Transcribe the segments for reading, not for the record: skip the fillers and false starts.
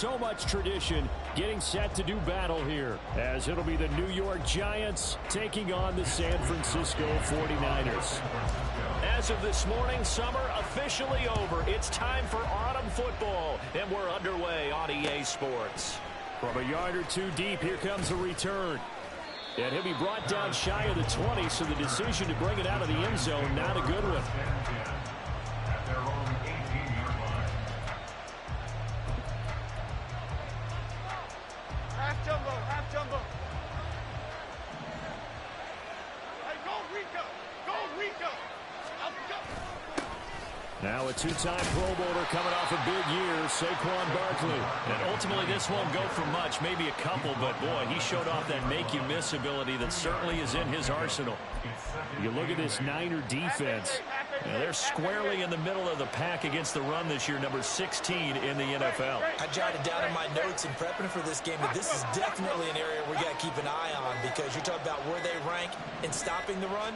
so much tradition getting set to do battle here, as it'll be the New York Giants taking on the San Francisco 49ers. As of this morning, summer officially over. It's time for autumn football, and we're underway on EA Sports. From a yard or two deep, here comes a return. And he'll be brought down shy of the 20, so the decision to bring it out of the end zone, not a good one. Half jumbo, half jumbo. Hey, go Rico, go Rico. Up, go. Now a two-time Pro Bowler coming off a big year, Saquon Barkley. And ultimately, this won't go for much, maybe a couple, but boy, he showed off that make-you-miss ability that certainly is in his arsenal. You look at this Niner defense. They're squarely in the middle of the pack against the run this year, number 16 in the NFL. I jotted down in my notes in prepping for this game that this is definitely an area we got to keep an eye on, because you're talking about where they rank in stopping the run.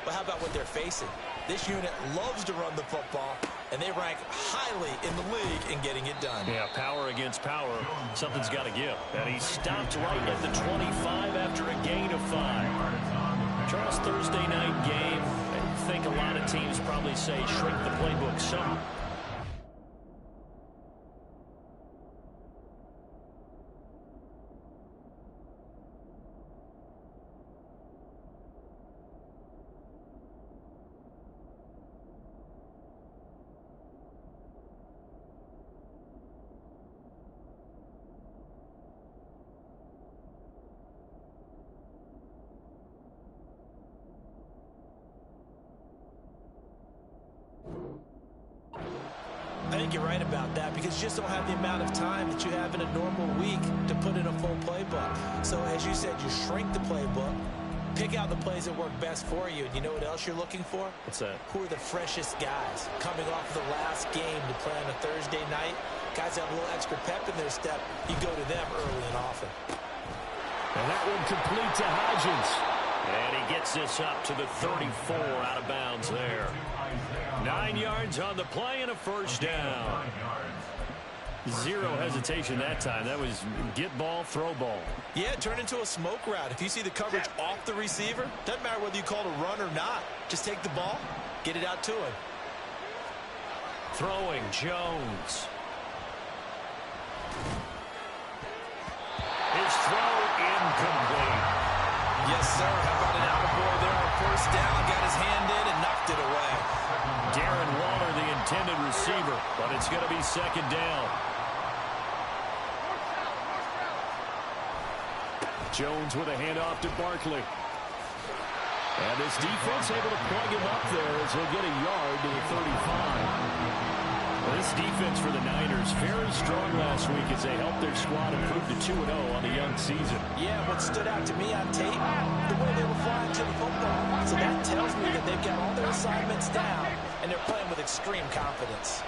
But how about what they're facing? This unit loves to run the football, and they rank highly in the league in getting it done. Yeah, power against power. Something's got to give. And he stopped right at the 25 after a gain of 5. Charles, Thursday night game. I think a lot of teams probably say shrink the playbook some. I think you're right about that, because you just don't have the amount of time that you have in a normal week to put in a full playbook. So as you said, you shrink the playbook, pick out the plays that work best for you. And you know what else you're looking for? What's that? Who are the freshest guys coming off of the last game to play on a Thursday night? Guys that have a little extra pep in their step. You go to them early and often. And that one complete to Hodgins. And he gets this up to the 34, out of bounds there. 9 yards on the play and a first down. Zero hesitation that time. That was get ball, throw ball. Yeah, turn into a smoke route. If you see the coverage off the receiver, doesn't matter whether you call it a run or not. Just take the ball, get it out to him. Throwing, Jones. His throw incomplete. Yes, sir. How about an attaboy there on first down? Got his hand in and knocked it away. Darren Waller, the intended receiver, but it's going to be second down. Jones with a handoff to Barkley. And this defense able to plug him up there as he'll get a yard to the 35. Well, this defense for the Niners, very strong last week as they helped their squad improve to 2-0 on the young season. Yeah, what stood out to me on tape, the way they were flying to the football. So that tells me that they've got all their assignments down, and they're playing with extreme confidence.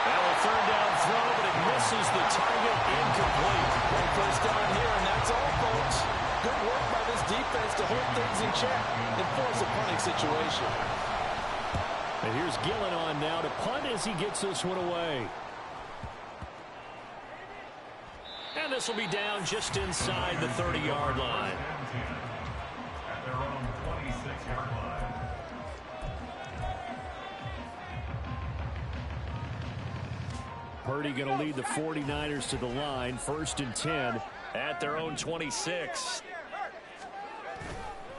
Well, a third down throw, but it misses the target, incomplete. One first down here, and that's all, folks. Good work by this defense to hold things in check and force a punting situation. And here's Gillen on now to punt as he gets this one away. And this will be down just inside the 30-yard line. At their own 26-yard line. Purdy going to lead the 49ers to the line, 1st and 10. At their own 26.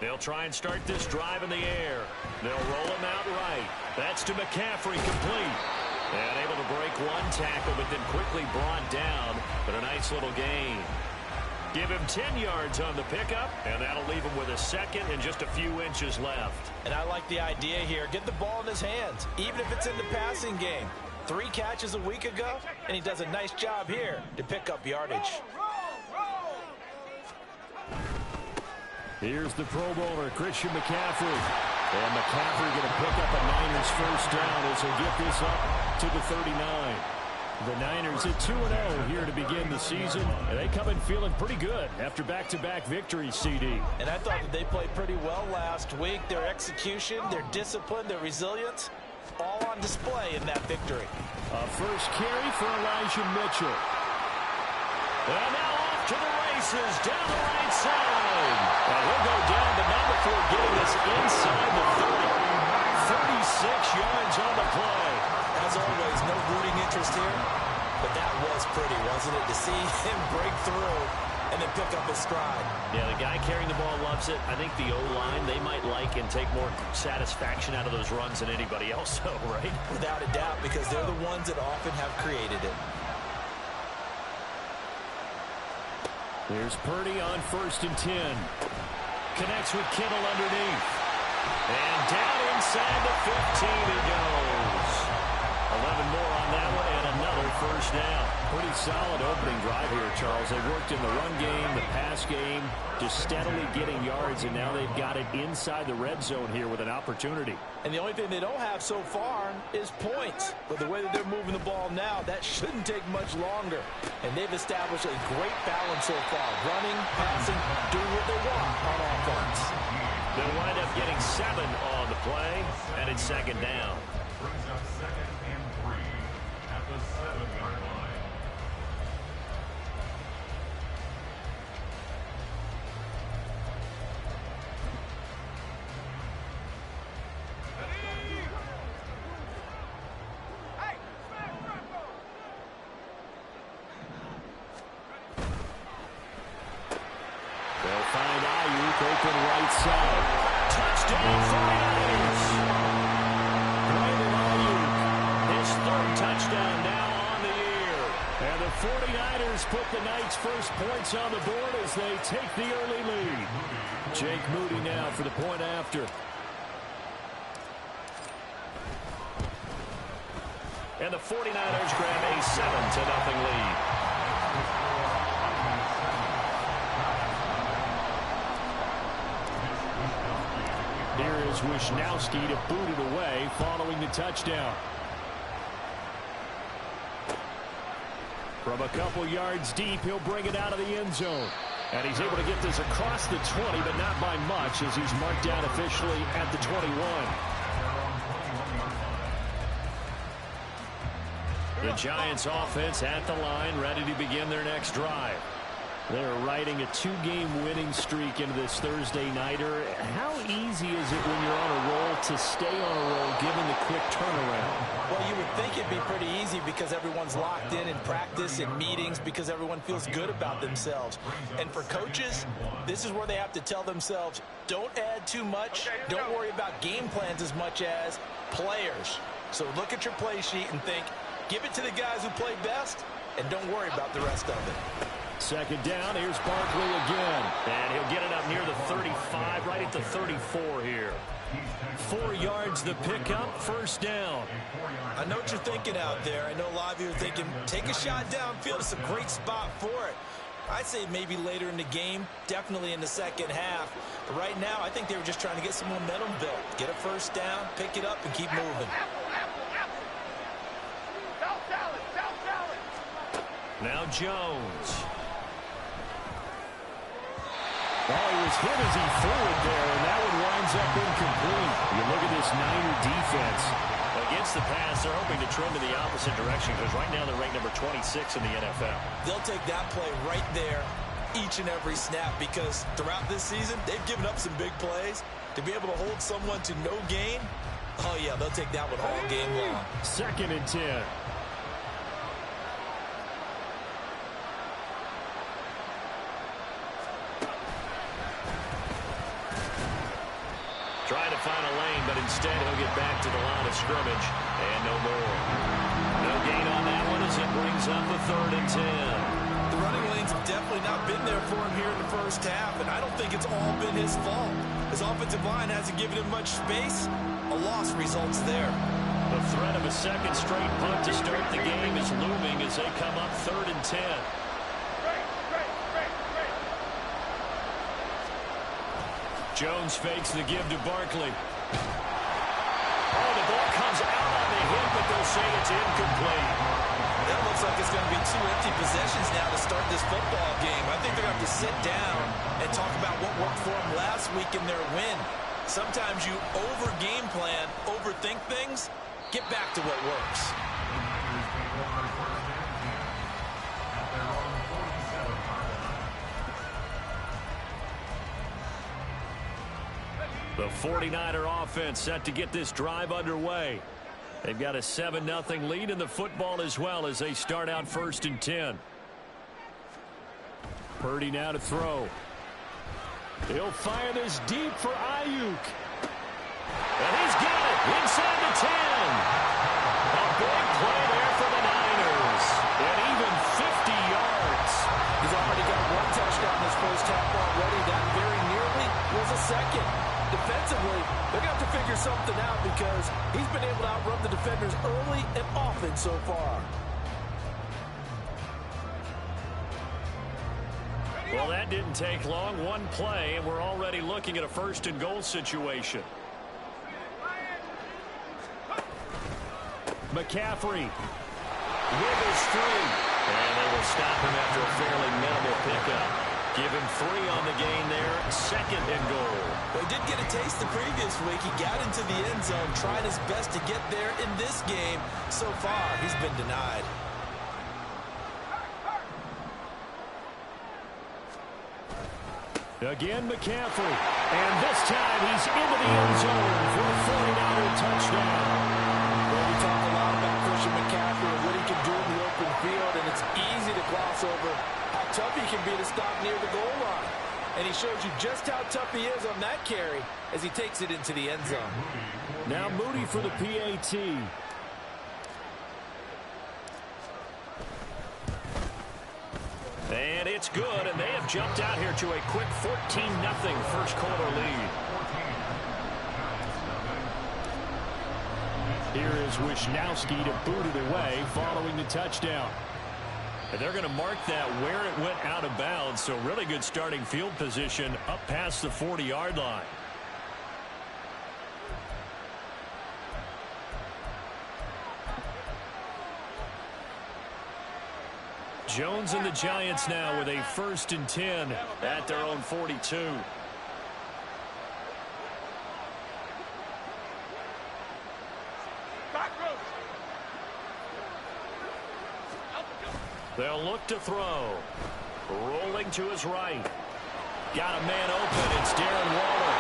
They'll try and start this drive in the air. They'll roll him out right. That's to McCaffrey, complete. And able to break one tackle, but then quickly brought down. But a nice little gain. Give him 10 yards on the pickup, and that'll leave him with a second and just a few inches left. And I like the idea here. Get the ball in his hands, even if it's in the passing game. 3 catches a week ago, and he does a nice job here to pick up yardage. Here's the Pro Bowler, Christian McCaffrey. And McCaffrey going to pick up a Niners first down as he'll get this up to the 39. The Niners at 2-0 here to begin the season. And they come in feeling pretty good after back-to-back victories, CD. And I thought that they played pretty well last week. Their execution, their discipline, their resilience, all on display in that victory. A first carry for Elijah Mitchell. And now off to the races down the right side. And he'll go down, but not before getting us inside the 30. 36 yards on the play. As always, no rooting interest here, but that was pretty, wasn't it, to see him break through and then pick up his stride. Yeah, the guy carrying the ball loves it. I think the O-line, they might like and take more satisfaction out of those runs than anybody else, though, right? Without a doubt, because they're the ones that often have created it. Here's Purdy on 1st and 10. Connects with Kittle underneath. And down inside the 15 he goes. 11 more on that one and another first down. Pretty solid opening drive here, Charles. They worked in the run game, the pass game, just steadily getting yards, and now they've got it inside the red zone here with an opportunity. And the only thing they don't have so far is points. But the way that they're moving the ball now, that shouldn't take much longer. And they've established a great balance so far. Running, passing, doing what they want on offense. They'll wind up getting 7 on the play, and it's 2nd down. Brings up 2nd and 3 at the 7-yard line. They'll find Ayuk open right side. Touchdown, 49ers. Brandon Ayuk. His 3rd touchdown now on the year. And the 49ers put the Knights' first points on the board as they take the early lead. Jake Moody now for the point after. And the 49ers grab a 7-0 lead. Here is Wisnowski to boot it away following the touchdown. From a couple yards deep, he'll bring it out of the end zone. And he's able to get this across the 20, but not by much as he's marked down officially at the 21. The Giants offense at the line, ready to begin their next drive. They're riding a 2-game winning streak into this Thursday nighter. How easy is it when you're on a roll to stay on a roll given the quick turnaround? Well, you would think it'd be pretty easy because everyone's locked in practice and meetings because everyone feels good about themselves. And for coaches, this is where they have to tell themselves, don't add too much. Don't worry about game plans as much as players. So look at your play sheet and think, give it to the guys who play best, and don't worry about the rest of it. 2nd down, here's Barkley again. And he'll get it up near the 35, right at the 34 here. 4 yards the pickup, 1st down. I know what you're thinking out there. I know a lot of you are thinking, take a shot downfield. It's a great spot for it. I'd say maybe later in the game, definitely in the second half. But right now, I think they were just trying to get some momentum built. Get a 1st down, pick it up, and keep moving. Now Jones. Well, he was hit as he threw it there, and that one winds up incomplete. You look at this Niner defense. Against the pass, they're hoping to trend in the opposite direction because right now they're ranked number 26 in the NFL. They'll take that play right there each and every snap because throughout this season, they've given up some big plays. To be able to hold someone to no gain, oh, yeah, they'll take that one all game long. 2nd and 10. Trying to find a lane, but instead he'll get back to the line of scrimmage. And no more. No gain on that one as it brings up a 3rd and 10. The running lanes have definitely not been there for him here in the first half, and I don't think it's all been his fault. His offensive line hasn't given him much space. A loss results there. The threat of a 2nd straight punt to start the game is looming as they come up 3rd and 10. Jones fakes the give to Barkley. Oh, the ball comes out on the hit, but they'll say it's incomplete. That looks like it's going to be 2 empty possessions now to start this football game. I think they're going to have to sit down and talk about what worked for them last week in their win. Sometimes you over-game plan, overthink things, get back to what works. The 49er offense set to get this drive underway. They've got a 7-0 lead in the football as well as they start out 1st and 10. Purdy now to throw. He'll fire this deep for Ayuk. And he's got it inside the 10. A big play there for the Niners. And even 50 yards. He's already got one touchdown this first half already. That very nearly was a second. Defensively, they're going to have to figure something out because he's been able to outrun the defenders early and often so far. Well, that didn't take long. One play, and we're already looking at a 1st and goal situation. McCaffrey wiggles free, and they will stop him after a fairly minimal pickup. Give him 3 on the gain there, 2nd and goal. Well, he did get a taste the previous week. He got into the end zone, tried his best to get there in this game. So far, he's been denied. Again, McCaffrey. And this time, he's into the end zone for a 49er touchdown. Well, we talk a lot about Christian McCaffrey and what he can do in the open field, and it's easy to gloss over how tough he can be to stop near the goal line. And he shows you just how tough he is on that carry as he takes it into the end zone. Now Moody for the PAT. And it's good, and they have jumped out here to a quick 14-0 first quarter lead. Here is Wisnowski to boot it away following the touchdown. And they're going to mark that where it went out of bounds, so really good starting field position up past the 40-yard line. Jones and the Giants now with a 1st and 10 at their own 42. They'll look to throw. Rolling to his right. Got a man open. It's Darren Waller.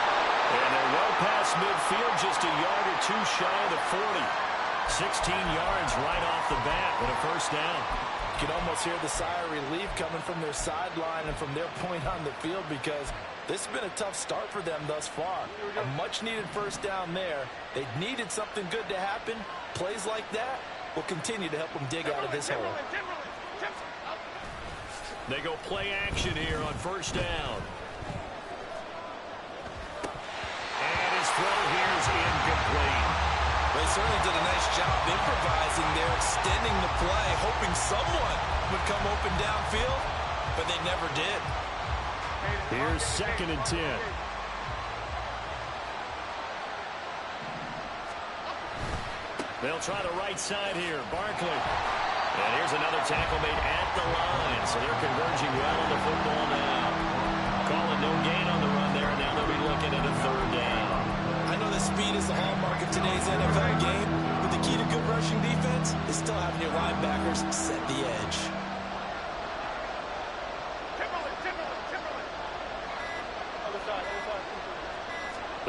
And they're well past midfield, just a yard or 2 shy of the 40. 16 yards right off the bat with a 1st down. You can almost hear the sigh of relief coming from their sideline and from their point on the field because this has been a tough start for them thus far. A much-needed 1st down there. They needed something good to happen. Plays like that will continue to help them dig out of this hole. They go play action here on 1st down. And his throw here is incomplete. They certainly did a nice job improvising there, extending the play, hoping someone would come open downfield, but they never did. Here's 2nd and 10. They'll try the right side here. Barkley. And here's another tackle made at the line, so they're converging well on the football now. Calling no gain on the run there, and now they'll be looking at a 3rd down. I know that speed is the hallmark of today's NFL game, but the key to good rushing defense is still having your linebackers set the edge.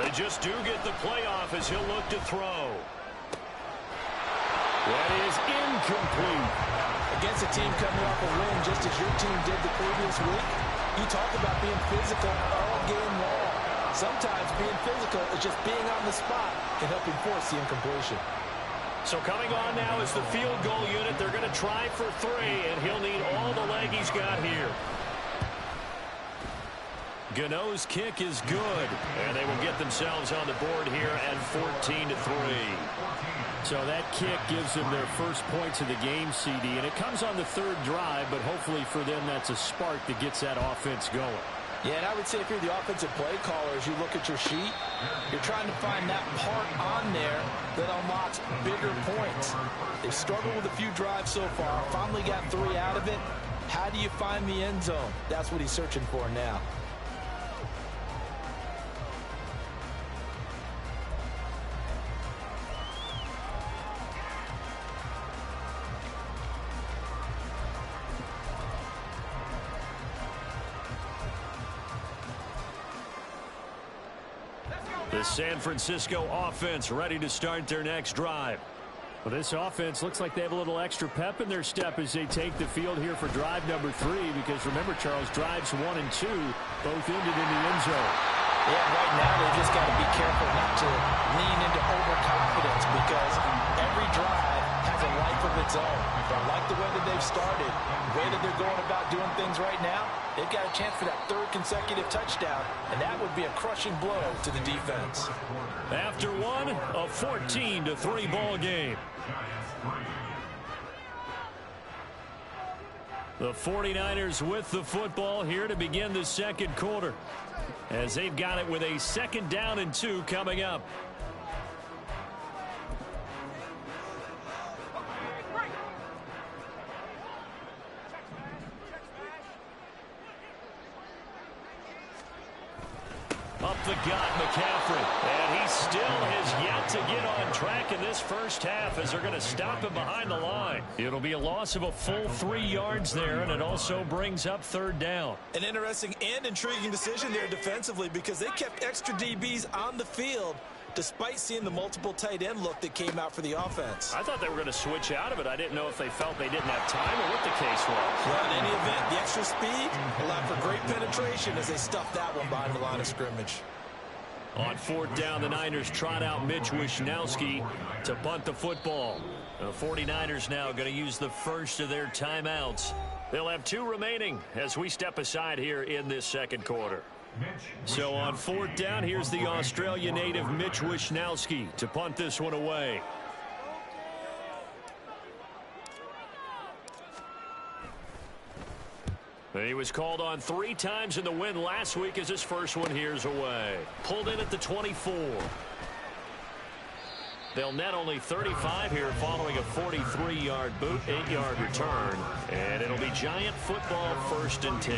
They just do get the playoff as he'll look to throw. That is incomplete. Against a team coming off a win just as your team did the previous week, you talk about being physical all game long. Sometimes being physical is just being on the spot and helping force the incompletion. So coming on now is the field goal unit. They're going to try for 3, and he'll need all the leg he's got here. Gano's kick is good, and they will get themselves on the board here at 14-3. So that kick gives them their first points of the game, CD, and it comes on the 3rd drive, but hopefully for them that's a spark that gets that offense going. Yeah, and I would say if you're the offensive play caller, as you look at your sheet, you're trying to find that part on there that unlocks bigger points. They've struggled with a few drives so far, finally got 3 out of it. How do you find the end zone? That's what he's searching for now. The San Francisco offense ready to start their next drive. Well, this offense looks like they have a little extra pep in their step as they take the field here for drive number 3. Because remember, Charles, drives 1 and 2 both ended in the end zone. Yeah, right now they just got to be careful not to lean into overconfidence because every drive has a life of its own. But I like the way that they've started, the way that they're going about doing things right now. They've got a chance for that 3rd consecutive touchdown, and that would be a crushing blow to the defense. After one, a 14-3 ball game. The 49ers with the football here to begin the second quarter, as they've got it with a 2nd down and 2 coming up. Up the gut, McCaffrey. And he still has yet to get on track in this first half as they're going to stop him behind the line. It'll be a loss of a full 3 yards there, and it also brings up 3rd down. An interesting and intriguing decision there defensively because they kept extra DBs on the field despite seeing the multiple tight end look that came out for the offense. I thought they were going to switch out of it. I didn't know if they felt they didn't have time or what the case was. Well, in any event, the extra speed allowed for great penetration as they stuffed that one behind the line of scrimmage. On 4th down, the Niners trot out Mitch Wishnowsky to punt the football. The 49ers now going to use the first of their timeouts. They'll have 2 remaining as we step aside here in this second quarter. So on 4th down, here's the Australia native Mitch Wishnowsky to punt this one away. He was called on 3 times in the win last week as his first one here's away. Pulled in at the 24. They'll net only 35 here following a 43-yard boot, 8-yard return. And it'll be Giant football 1st and 10.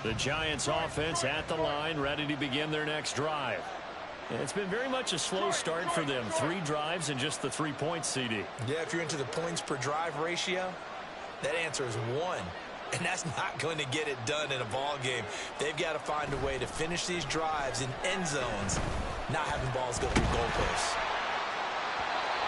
The Giants offense at the line, ready to begin their next drive. It's been very much a slow start for them. 3 drives and just the 3 points, CD. Yeah, if you're into the points per drive ratio, that answer is 1. And that's not going to get it done in a ball game. They've got to find a way to finish these drives in end zones, not having balls go through goalposts.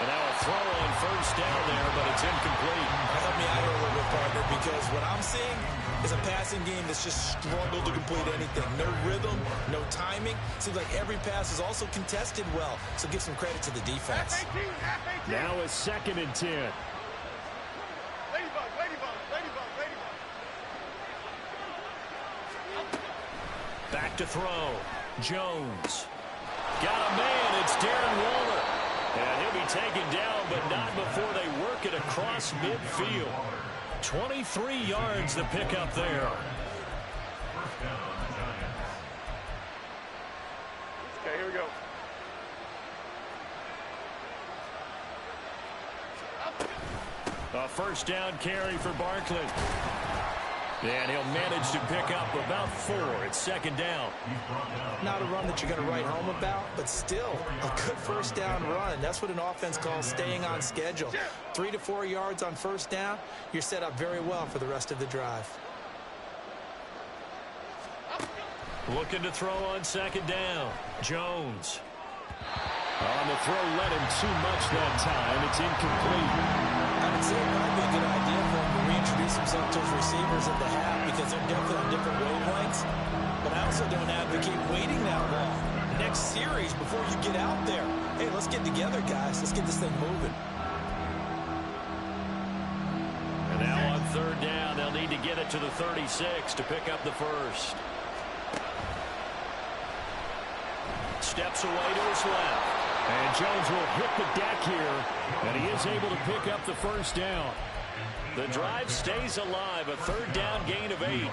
And now a throw on 1st down there, but it's incomplete. Help me out here a little bit, partner, because what I'm seeing is a passing game that's just struggled to complete anything. No rhythm, no timing. Seems like every pass is also contested well, so give some credit to the defense. Now a 2nd and 10. Ladybug, ladybug, ladybug, ladybug. Back to throw. Jones. Got a man. It's Darren Waller. And he'll be taken down, but not before they work it across midfield. 23 yards to pick up there. Okay, here we go. A 1st down carry for Barkley. And he'll manage to pick up about 4 at 2nd down. Not a run that you're going to write home about, but still a good 1st down run. That's what an offense calls staying on schedule. 3 to 4 yards on 1st down, you're set up very well for the rest of the drive. Looking to throw on 2nd down. Jones. On the throw, let him too much that time. It's incomplete. I would say it might be a good idea for him to reintroduce himself to his receivers at the half because they're definitely on different wavelengths. But I also don't advocate waiting that long. Next series, before you get out there, hey, let's get together, guys. Let's get this thing moving. And now on 3rd down, they'll need to get it to the 36 to pick up the first. Steps away to his left. And Jones will hit the deck here, and he is able to pick up the 1st down. The drive stays alive, a 3rd down gain of 8.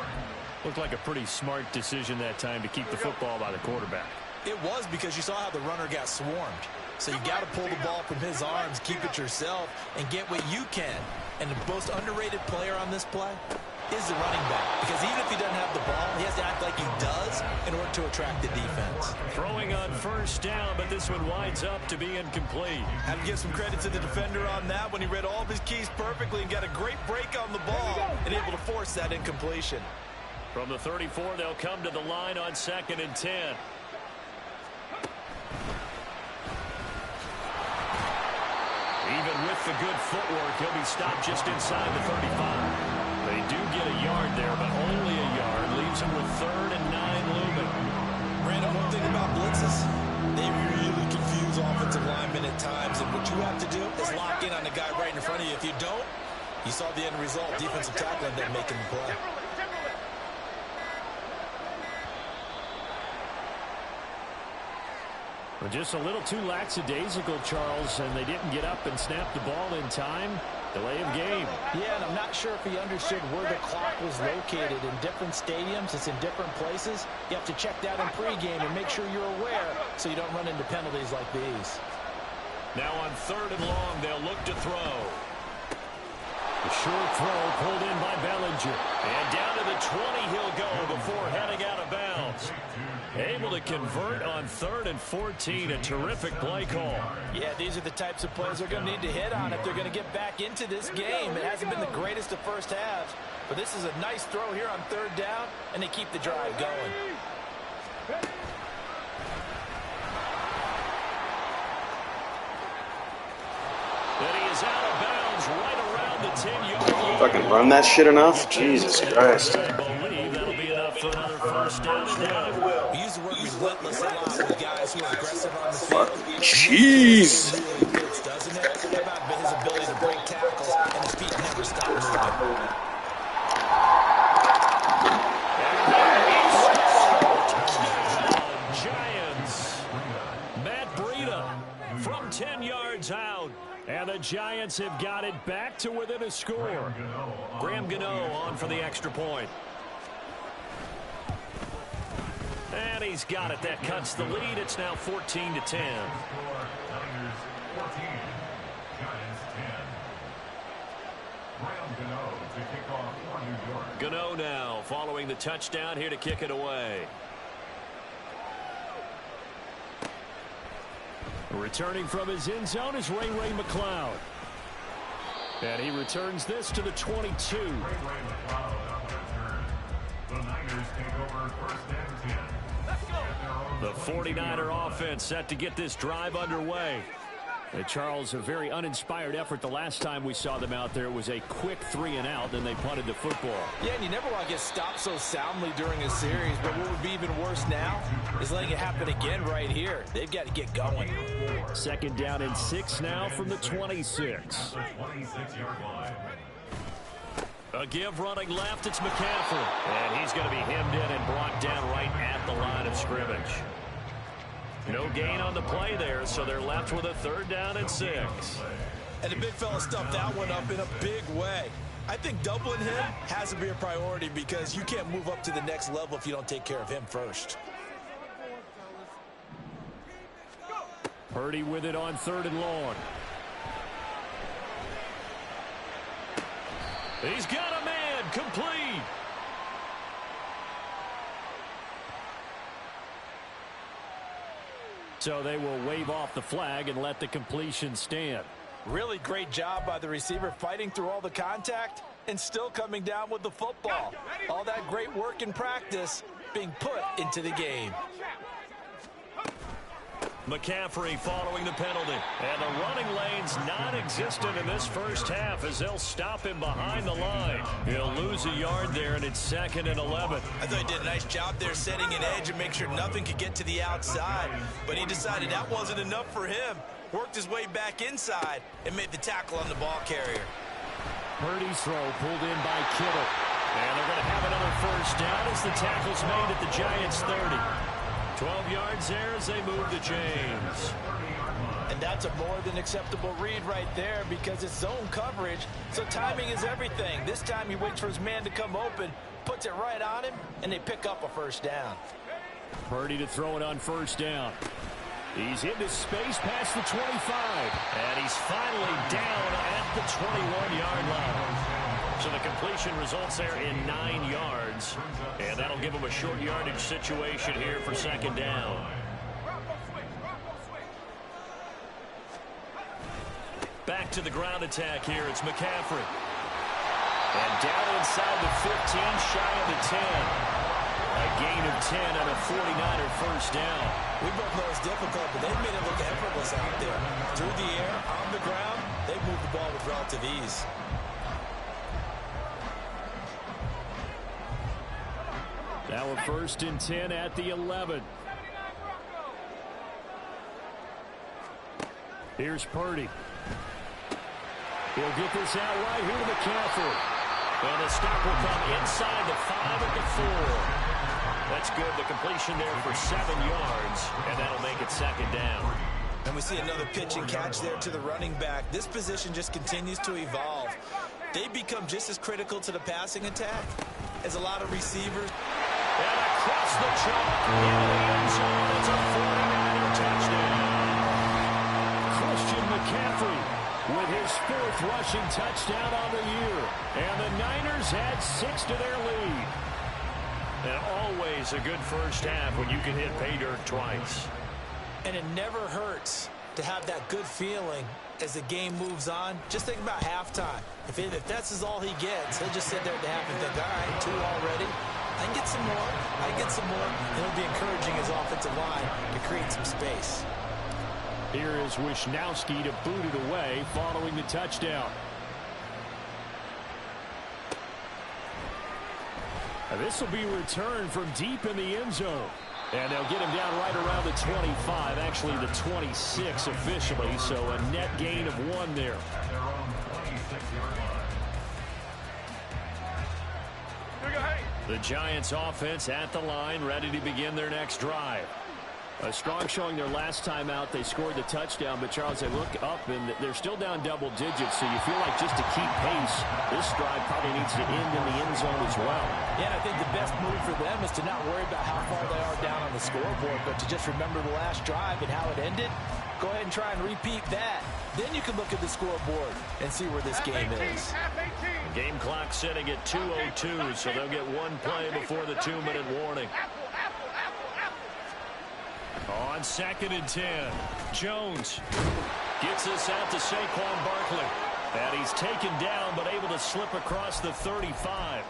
Looked like a pretty smart decision that time to keep the football by the quarterback. It was because you saw how the runner got swarmed. So you got to pull the ball from his arms, keep it yourself, and get what you can. And the most underrated player on this play, is the running back, because even if he doesn't have the ball, he has to act like he does in order to attract the defense. Throwing on first down, but this one winds up to be incomplete. Have to give some credit to the defender on that when he read all of his keys perfectly and got a great break on the ball and able to force that incompletion. From the 34, they'll come to the line on 2nd and 10. Even with the good footwork, he'll be stopped just inside the 35. They do get a yard there, but only a yard. Leaves him with 3rd and 9 looming. Brandon, one thing about blitzes, they really confuse offensive linemen at times, and what you have to do is lock in on the guy right in front of you. If you don't, you saw the end result. Defensive tackle ended up making the play. Well, just a little too lackadaisical, Charles, and they didn't get up and snap the ball in time. Delay of game. Yeah, and I'm not sure if he understood where the clock was located. In different stadiums, it's in different places. You have to check that in pregame and make sure you're aware so you don't run into penalties like these. Now on 3rd and long, they'll look to throw. A short throw pulled in by Bellinger. And down to the 20 he'll go before heading out of bounds. Able to convert on 3rd and 14. A terrific play call. Yeah, these are the types of plays they're going to need to hit on if they're going to get back into this game. It hasn't been the greatest of first halves, but this is a nice throw here on 3rd down, and they keep the drive going. And he is out of bounds right around the 10-yard line. Fucking run that shit enough? Jesus Christ. I believe that'll be enough for another first down and 1. We use the word relentless a lot with guys who are aggressive on the field. Jeez. Really fits, doesn't it? How about his ability to break tackles and his feet never stop moving? Giants. Matt Breida from 10 yards out. And the Giants have got it back to within a score. Graham Gano on for the extra point. And he's got it. That cuts the lead. It's now 14-10. Gano now following the touchdown here to kick it away. Returning from his end zone is Ray McCloud. And he returns this to the 22. The 49er offense set to get this drive underway. And Charles, a very uninspired effort the last time we saw them out there. It was a quick 3-and-out, then they punted the football. Yeah, and you never want to get stopped so soundly during a series, but what would be even worse now is letting it happen again right here. They've got to get going. 2nd down and 6 now from the 26. A give running left, it's McCaffrey. And he's going to be hemmed in and brought down right at the line of scrimmage. No gain on the play there, so they're left with a 3rd down and 6. And the big fella stuffed that one up in a big way. I think doubling him has to be a priority because you can't move up to the next level if you don't take care of him first. Purdy with it on 3rd and long. He's got a man, complete. So they will wave off the flag and let the completion stand. Really great job by the receiver fighting through all the contact and still coming down with the football. All that great work in practice being put into the game. McCaffrey following the penalty. And the running lane's non-existent in this first half as they'll stop him behind the line. He'll lose a yard there, and it's 2nd and 11. I thought he did a nice job there setting an edge and make sure nothing could get to the outside. But he decided that wasn't enough for him. Worked his way back inside and made the tackle on the ball carrier. Purdy's throw pulled in by Kittle. And they're going to have another first down as the tackle's made at the Giants' 30. 12 yards there as they move to James. And that's a more than acceptable read right there because it's zone coverage, so timing is everything. This time he waits for his man to come open, puts it right on him, and they pick up a first down. Purdy to throw it on 1st down. He's into space past the 25. And he's finally down at the 21-yard line. So the completion results there in 9 yards. And that'll give them a short yardage situation here for second down. Back to the ground attack here. It's McCaffrey. And down inside the 15, shy of the 10. A gain of 10 and a 49er first down. We both know it's difficult, but they've made it look effortless out there. Through the air, on the ground, they've moved the ball with relative ease. Now a 1st and 10 at the 11. Here's Purdy. He'll get this out right here to McCaffrey. And the stop will come inside the 5 at the 4. That's good. The completion there for 7 yards, and that'll make it second down. And we see another pitch and catch there to the running back. This position just continues to evolve. They become just as critical to the passing attack as a lot of receivers. And across the chalk into the end zone. It's a 49er touchdown. Christian McCaffrey with his 4th rushing touchdown on the year. And the Niners add 6 to their lead. And always a good first half when you can hit pay dirt twice. And it never hurts to have that good feeling as the game moves on. Just think about halftime. If that's all he gets, he'll just sit there at the half and think, all right, 2 already. I can get some more. I can get some more. And it'll be encouraging his offensive line to create some space. Here is Wisnowski to boot it away following the touchdown. This will be returned from deep in the end zone. And they'll get him down right around the 25, actually the 26 officially, so a net gain of 1 there. The Giants offense at the line, ready to begin their next drive. A strong showing their last time out. They scored the touchdown, but Charles, they look up and they're still down double digits, so you feel like just to keep pace, this drive probably needs to end in the end zone as well. Yeah, I think the best move for them is to not worry about how far they are down on the scoreboard, but to just remember the last drive and how it ended. Go ahead and try and repeat that. Then you can look at the scoreboard and see where this game is. Game clock setting at 2:02, so they'll get 1 play before the 2-minute warning. On 2nd and 10, Jones gets this out to Saquon Barkley. And he's taken down but able to slip across the 35.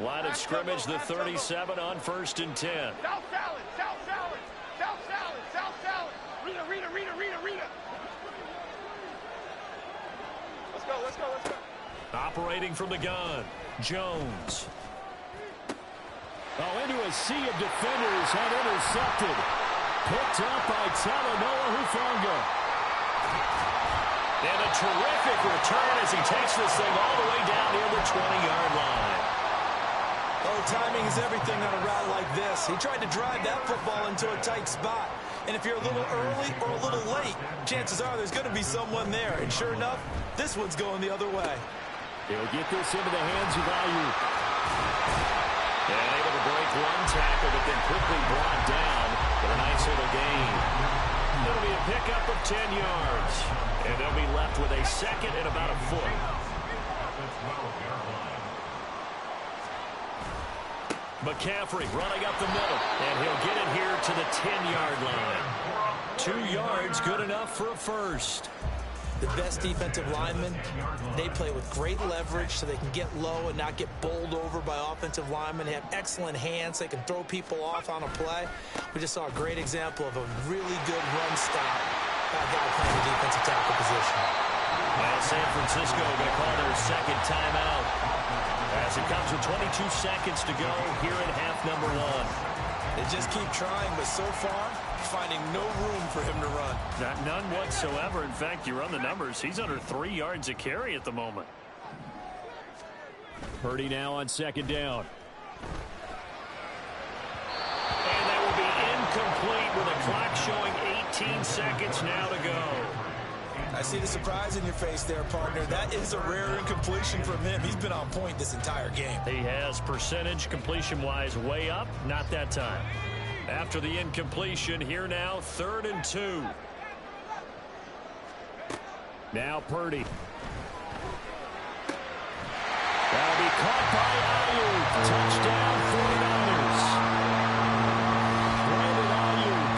Line of scrimmage, the 37 on 1st and 10. South salad, south salad, south salad, south salad. Rita. Let's go. Operating from the gun, Jones. Into a sea of defenders and intercepted. Picked up by Talanoa Hufanga. And a terrific return as he takes this thing all the way down near the 20-yard line. Oh, timing is everything on a route like this. He tried to drive that football into a tight spot. And if you're a little early or a little late, chances are there's going to be someone there. And sure enough, this one's going the other way. He'll get this into the hands of Ayuk. And able to break 1 tackle, but then quickly brought down for a nice little gain. It'll be a pickup of 10 yards. And they'll be left with a 2nd and about a foot. McCaffrey running up the middle. And he'll get it here to the 10-yard line. 2 yards, good enough for a first. The best defensive linemen, they play with great leverage so they can get low and not get bowled over by offensive linemen. They have excellent hands. They can throw people off on a play. We just saw a great example of a really good run stop by a guy playing the defensive tackle position. Now San Francisco going to call their 2nd timeout as it comes with 22 seconds to go here in half number 1. They just keep trying, but so far, finding no room for him to run. None whatsoever. In fact, you run the numbers. He's under 3 yards a carry at the moment. Purdy now on 2nd down. And that will be incomplete with a clock showing 18 seconds now to go. I see the surprise in your face there, partner. That is a rare incompletion from him. He's been on point this entire game. He has percentage completion-wise way up. Not that time. After the incompletion, here now, 3rd and 2. Now Purdy. That'll be caught by Ayuk. Touchdown 49ers. Brandon Ayuk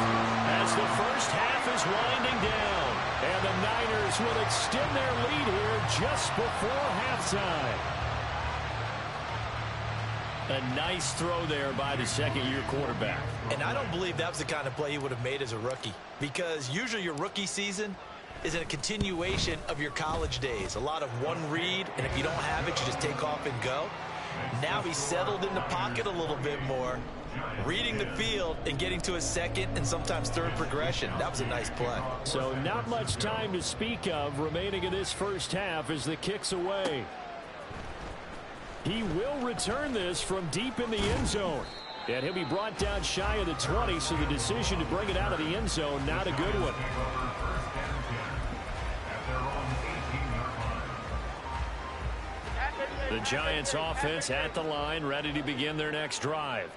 as the first half is winding down. And the Niners will extend their lead here just before halftime. A nice throw there by the second-year quarterback. And I don't believe that was the kind of play he would have made as a rookie, because usually your rookie season is a continuation of your college days. A lot of one read, and if you don't have it, you just take off and go. Now he's settled in the pocket a little bit more, reading the field and getting to his second and sometimes third progression. That was a nice play. So not much time to speak of remaining in this first half as the kick's away. He will return this from deep in the end zone. And he'll be brought down shy of the 20, so the decision to bring it out of the end zone, not a good one. The Giants offense at the line, ready to begin their next drive.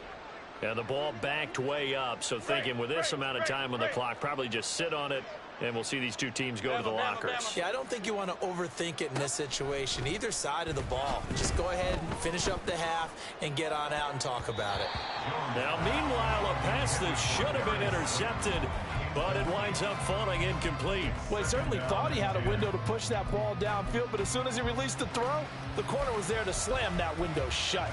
And the ball backed way up, so thinking with this amount of time on the clock, probably just sit on it, and we'll see these two teams go to the lockers. Yeah, I don't think you want to overthink it in this situation. Either side of the ball. Just go ahead and finish up the half and get on out and talk about it. Now, meanwhile, a pass that should have been intercepted, but it winds up falling incomplete. Well, he certainly thought he had a window to push that ball downfield, but as soon as he released the throw, the corner was there to slam that window shut.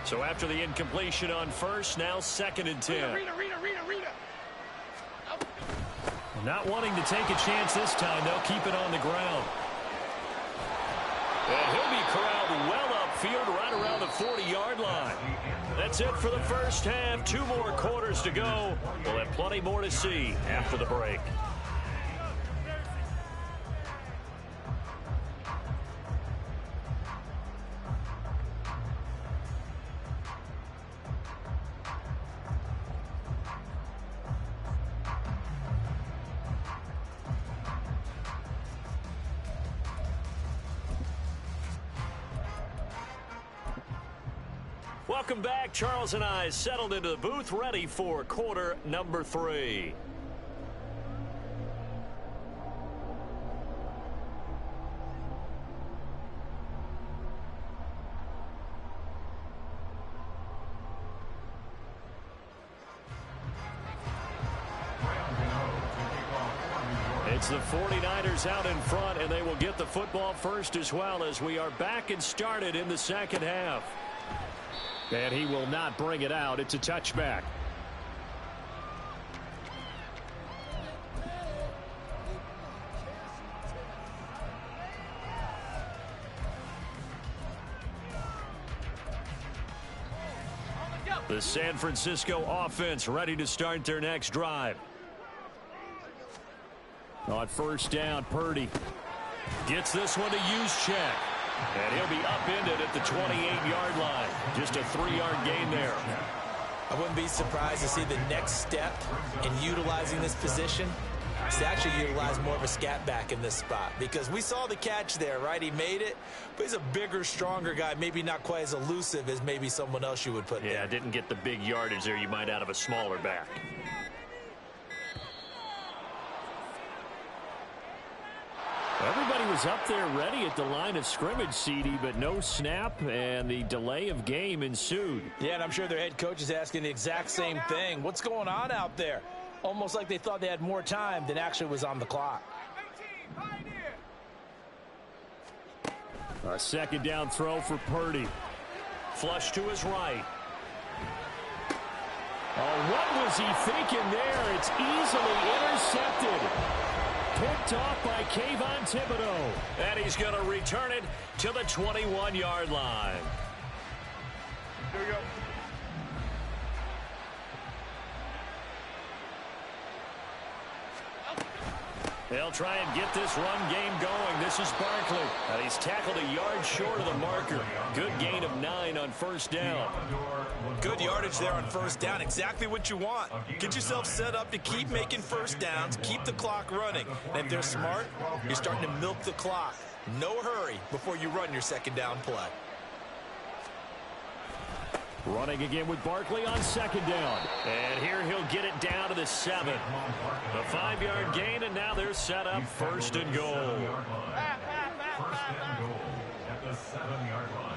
So after the incompletion on first, now 2nd and 10. Not wanting to take a chance this time, they'll keep it on the ground. And he'll be corralled well upfield right around the 40-yard line. That's it for the first half. 2 more quarters to go. We'll have plenty more to see after the break. Welcome back. Charles and I settled into the booth, ready for quarter number 3. It's the 49ers out in front, and they will get the football first as well, as we are back and started in the second half. And he will not bring it out. It's a touchback. The San Francisco offense ready to start their next drive. On first down, Purdy gets this one to Juszczyk. And he'll be upended at the 28-yard line. Just a 3-yard gain there. I wouldn't be surprised to see the next step in utilizing this position is to actually utilize more of a scat back in this spot, because we saw the catch there, right? He made it, but he's a bigger, stronger guy, maybe not quite as elusive as maybe someone else you would put there. Yeah, didn't get the big yardage there you might out of a smaller back. Everybody was up there ready at the line of scrimmage, CD, but no snap, and the delay of game ensued. Yeah, and I'm sure their head coach is asking the exact same thing. What's going on out there? Almost like they thought they had more time than actually was on the clock. A second down throw for Purdy. Flush to his right. Oh, what was he thinking there? It's easily intercepted. Picked off by Kayvon Thibodeau. And he's going to return it to the 21-yard line. Here we go. They'll try and get this run game going. This is Barkley. And he's tackled a yard short of the marker. Good gain of 9 on first down. Good yardage there on first down. Exactly what you want. Get yourself set up to keep making first downs, keep the clock running. And if they're smart, you're starting to milk the clock. No hurry before you run your second down play. Running again with Barkley on second down. And here he'll get it down to the 7. A 5-yard gain, and now they're set up first and goal. First and goal at the 7-yard line.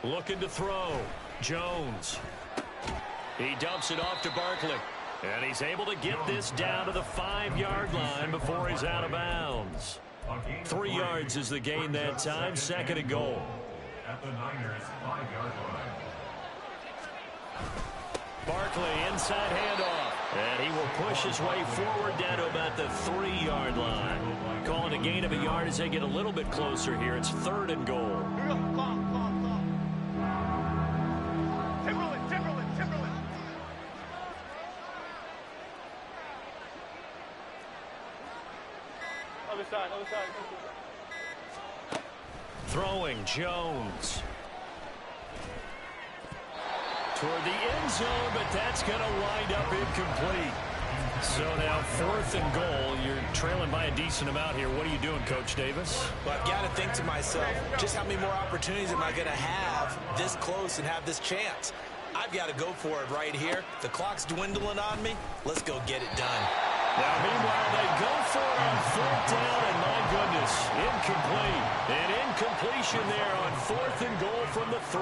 Looking to throw. Jones. He dumps it off to Barkley. And he's able to get this down to the 5-yard line before he's out of bounds. 3 yards is the gain that time. Second and goal. At the Niners' 5-yard line. Barkley inside handoff. And he will push his way forward down to about the 3-yard line. Calling a gain of a yard as they get a little bit closer here. It's third and goal. Timberland. Other side. Throwing Jones. Toward the end zone, but that's going to wind up incomplete. So now 4th and goal. You're trailing by a decent amount here. What are you doing, Coach Davis? Well, I've got to think to myself, just how many more opportunities am I going to have this close and have this chance? I've got to go for it right here. The clock's dwindling on me. Let's go get it done. Now, meanwhile, they go for it on 4th down, and my goodness, incomplete. An incompletion there on 4th and goal from the 3.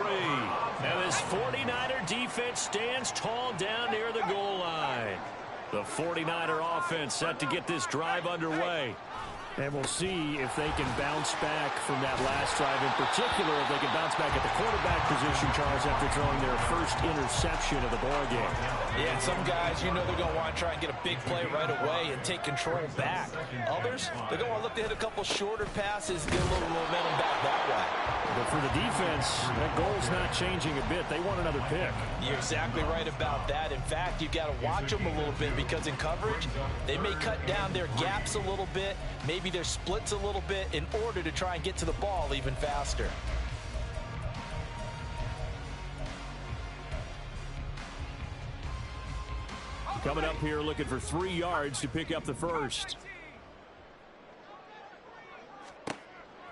Now, this 49er defense stands tall down near the goal line. The 49er offense set to get this drive underway. And we'll see if they can bounce back from that last drive, in particular if they can bounce back at the quarterback position, Charles, after throwing their first interception of the ballgame. Yeah, and some guys, you know they're going to want to try and get a big play right away and take control back. Others, they're going to want to look to hit a couple shorter passes, get a little momentum back that way. But for the defense, that goal's not changing a bit. They want another pick. You're exactly right about that. In fact, you've got to watch them a little bit because in coverage, they may cut down their gaps a little bit, maybe their splits a little bit in order to try and get to the ball even faster. Coming up here looking for 3 yards to pick up the first.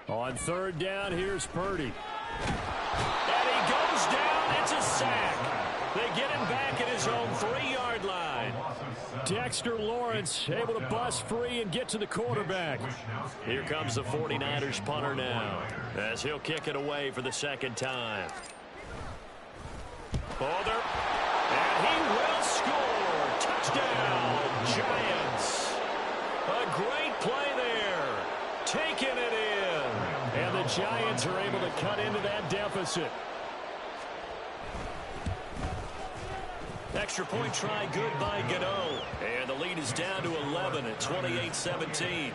On 3rd down, here's Purdy. And he goes down. It's a sack. They get him back at his own 3-yard line. Dexter Lawrence able to bust free and get to the quarterback. Here comes the 49ers punter now as he'll kick it away for the 2nd time. Holder. And he will score. Touchdown, Giants. A great play there. Taking it in. And the Giants are able to cut into that deficit. Extra point try good by Gano. And the lead is down to 11 at 28-17. Giants 17.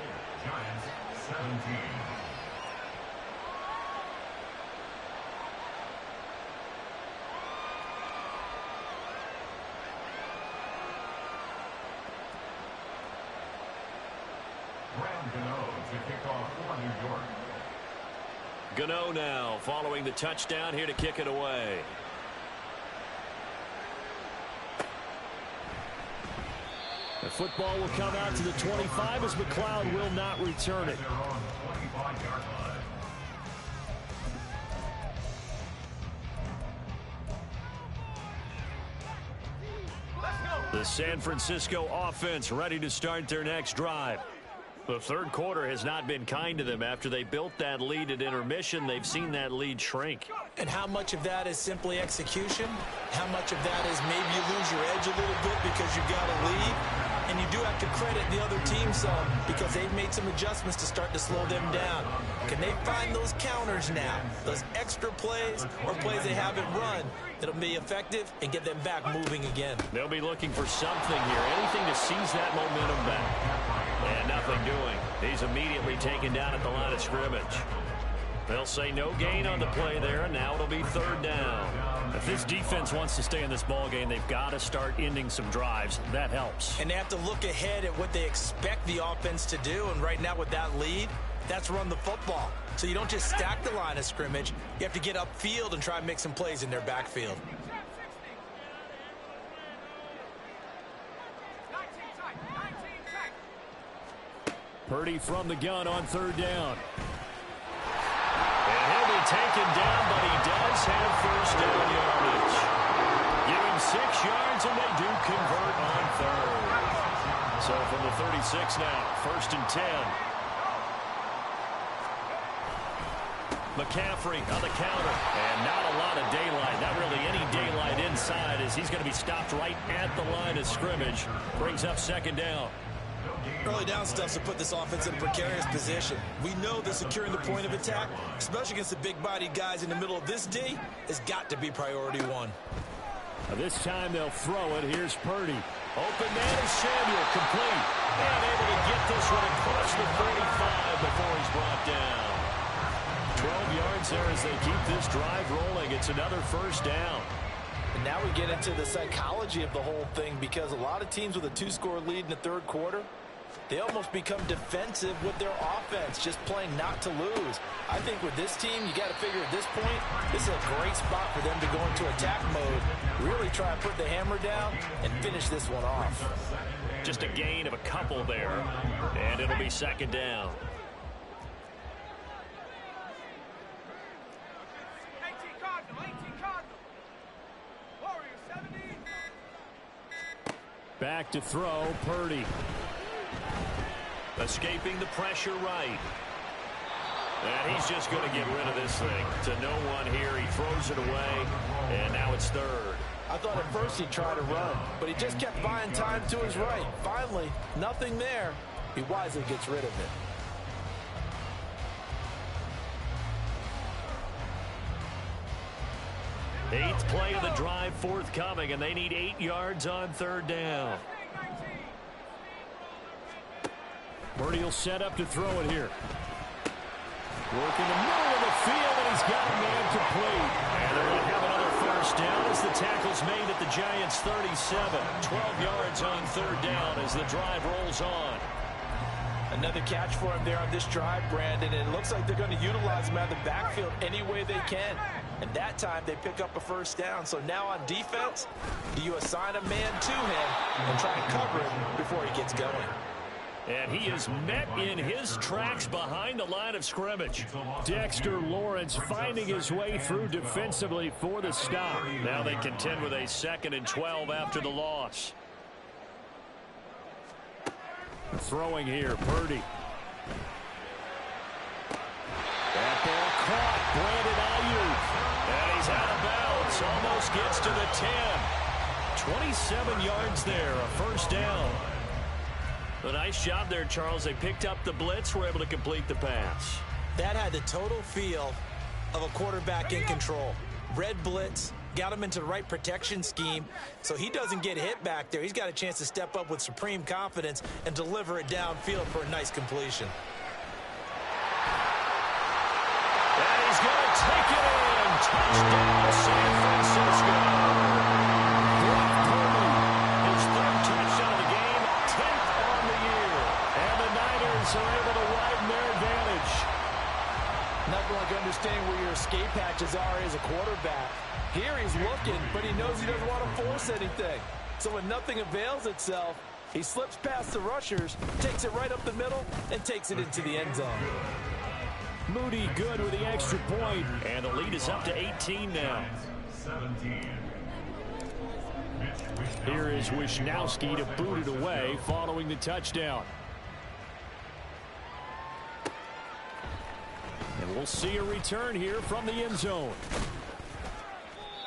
Gano now following the touchdown here to kick it away. The football will come out to the 25 as McLeod will not return it. The San Francisco offense ready to start their next drive. The 3rd quarter has not been kind to them. After they built that lead at intermission, they've seen that lead shrink. And how much of that is simply execution? How much of that is maybe you lose your edge a little bit because you've got a lead? And you do have to credit the other team some because they've made some adjustments to start to slow them down. Can they find those counters now, those extra plays or plays they haven't run that'll be effective and get them back moving again? They'll be looking for something here, anything to seize that momentum back. And nothing doing. He's immediately taken down at the line of scrimmage. They'll say no gain on the play there, and now it'll be 3rd down. If this defense wants to stay in this ball game, they've got to start ending some drives. That helps. And they have to look ahead at what they expect the offense to do. And right now with that lead, that's run the football. So you don't just stack the line of scrimmage. You have to get upfield and try and make some plays in their backfield. Purdy from the gun on 3rd down. And he'll be taken down, but he does have first down yardage. Give him 6 yards, and they do convert on third. So from the 36 now, 1st and 10. McCaffrey on the counter, and not a lot of daylight, not really any daylight inside, as he's going to be stopped right at the line of scrimmage. Brings up 2nd down. Early down stuff to put this offense in a precarious position. We know that securing the point of attack, especially against the big-bodied guys in the middle of this D, has got to be priority one. This time they'll throw it. Here's Purdy. Open man is Samuel, complete. And able to get this one across the 45 before he's brought down. 12 yards there as they keep this drive rolling. It's another 1st down. And now we get into the psychology of the whole thing, because a lot of teams with a 2-score lead in the 3rd quarter, they almost become defensive with their offense, just playing not to lose. I think with this team, you got to figure at this point, this is a great spot for them to go into attack mode, really try and put the hammer down and finish this one off. Just a gain of a couple there, and it'll be 2nd down. Back to throw, Purdy. Escaping the pressure right. And he's just going to get rid of this thing. To no one here. He throws it away, and now it's 3rd. I thought at first he'd try to run, but he just kept buying time to his right. Finally, nothing there. He wisely gets rid of it. Eighth play of the drive forthcoming, and they need 8 yards on 3rd down. Purdy will set up to throw it here. Working the middle of the field, and he's got a man complete. And they're going to have another 1st down as the tackle's made at the Giants' 37. 12 yards on 3rd down as the drive rolls on. Another catch for him there on this drive, Brandon, and it looks like they're going to utilize him out of the backfield any way they can. And that time they pick up a 1st down. So now on defense, do you assign a man to him and try and cover him before he gets going? And he is met in his tracks behind the line of scrimmage. Dexter Lawrence finding his way through defensively for the stop. Now they contend with a 2nd and 12 after the loss. Throwing here, Purdy. That ball caught. Brandon Ayuk. And he's out of bounds. Almost gets to the 10. 27 yards there, a 1st down. A nice job there, Charles. They picked up the blitz, were able to complete the pass. That had the total feel of a quarterback in control. Red blitz, got him into the right protection scheme, so he doesn't get hit back there. He's got a chance to step up with supreme confidence and deliver it downfield for a nice completion. And he's going to take it in. Touchdown, San Francisco. Brock Purdy, his 3rd touchdown of the game, 10th on the year. And the Niners are able to widen their advantage. Nothing like understanding where your escape hatches are as a quarterback. Here he's looking, but he knows he doesn't want to force anything. So when nothing avails itself, he slips past the rushers, takes it right up the middle, and takes it into the end zone. Moody good with the extra point. And the lead is up to 18 now. 17. Here is Wisnowski to boot it away following the touchdown. And we'll see a return here from the end zone.